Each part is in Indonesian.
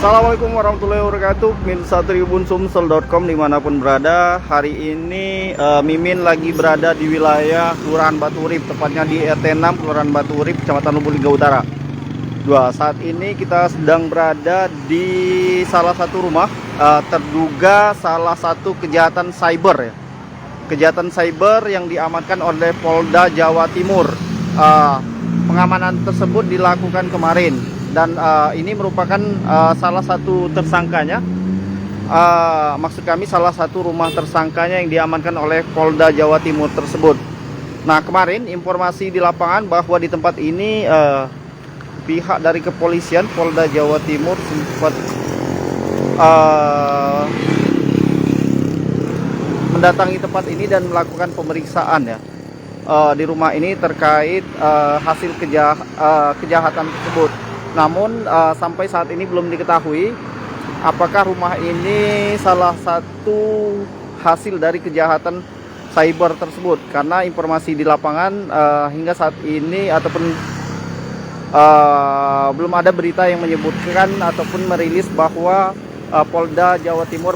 Assalamualaikum warahmatullahi wabarakatuh. Min1tribun.sumsel.com dimanapun berada. Hari ini Mimin lagi berada di wilayah Kelurahan Batu Urip, tepatnya di RT 6 Kelurahan Batu Urip, Kecamatan Lubuk Linggau Utara. Saat ini kita sedang berada di salah satu rumah terduga salah satu kejahatan cyber ya. Kejahatan cyber yang diamankan oleh Polda Jawa Timur. Pengamanan tersebut dilakukan kemarin. Dan ini merupakan salah satu tersangkanya, maksud kami salah satu rumah tersangkanya yang diamankan oleh Polda Jawa Timur tersebut. Nah, kemarin informasi di lapangan bahwa di tempat ini pihak dari kepolisian Polda Jawa Timur sempat mendatangi tempat ini dan melakukan pemeriksaan ya di rumah ini terkait hasil kejahatan tersebut. Namun sampai saat ini belum diketahui apakah rumah ini salah satu hasil dari kejahatan cyber tersebut, karena informasi di lapangan hingga saat ini ataupun belum ada berita yang menyebutkan ataupun merilis bahwa Polda Jawa Timur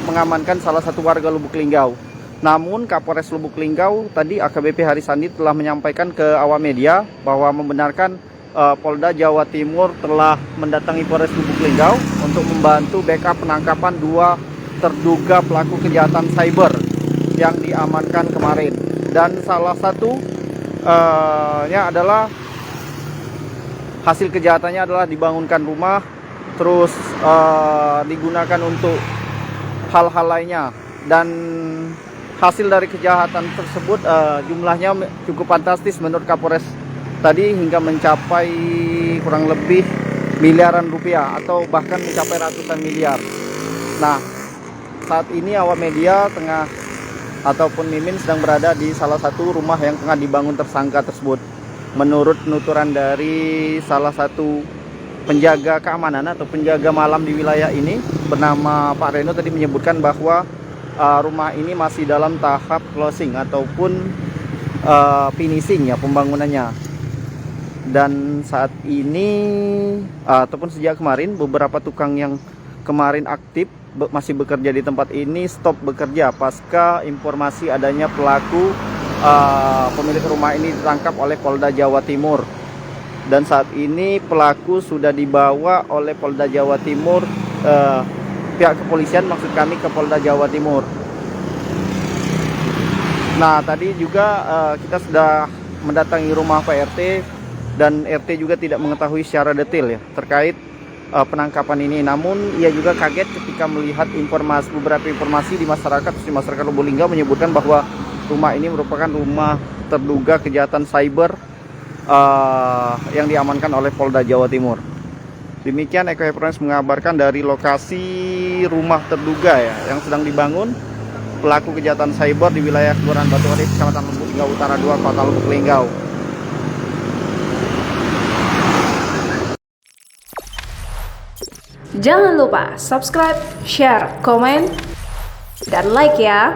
mengamankan salah satu warga Lubuk Linggau. Namun Kapolres Lubuk Linggau tadi AKBP Harisandi telah menyampaikan ke awak media bahwa membenarkan Polda Jawa Timur telah mendatangi Polres Lubuk Linggau untuk membantu backup penangkapan dua terduga pelaku kejahatan cyber yang diamankan kemarin. Dan salah satu adalah hasil kejahatannya adalah dibangunkan rumah, terus digunakan untuk hal-hal lainnya. Dan hasil dari kejahatan tersebut jumlahnya cukup fantastis menurut Kapolres tadi, hingga mencapai kurang lebih miliaran rupiah atau bahkan mencapai ratusan miliar. Nah, saat ini awak media ataupun Mimin sedang berada di salah satu rumah yang tengah dibangun tersangka tersebut. Menurut penuturan dari salah satu penjaga keamanan atau penjaga malam di wilayah ini bernama Pak Reno tadi menyebutkan bahwa rumah ini masih dalam tahap closing ataupun finishing ya pembangunannya. Dan saat ini ataupun sejak kemarin beberapa tukang yang kemarin aktif masih bekerja di tempat ini stop bekerja pasca informasi adanya pelaku pemilik rumah ini ditangkap oleh Polda Jawa Timur. Dan saat ini pelaku sudah dibawa oleh Polda Jawa Timur, pihak kepolisian maksud kami ke Polda Jawa Timur. Nah, tadi juga kita sudah mendatangi rumah Pak RT, dan RT juga tidak mengetahui secara detail ya terkait penangkapan ini. Namun ia juga kaget ketika melihat beberapa informasi di masyarakat Lubuk Linggau menyebutkan bahwa rumah ini merupakan rumah terduga kejahatan cyber yang diamankan oleh Polda Jawa Timur. Demikian Eko Press mengabarkan dari lokasi rumah terduga ya yang sedang dibangun pelaku kejahatan cyber di wilayah Kelurahan Batu Urip, Kecamatan Lubuk Linggau Utara 2, Kota Lubuk Linggau. Jangan lupa subscribe, share, komen, dan like ya.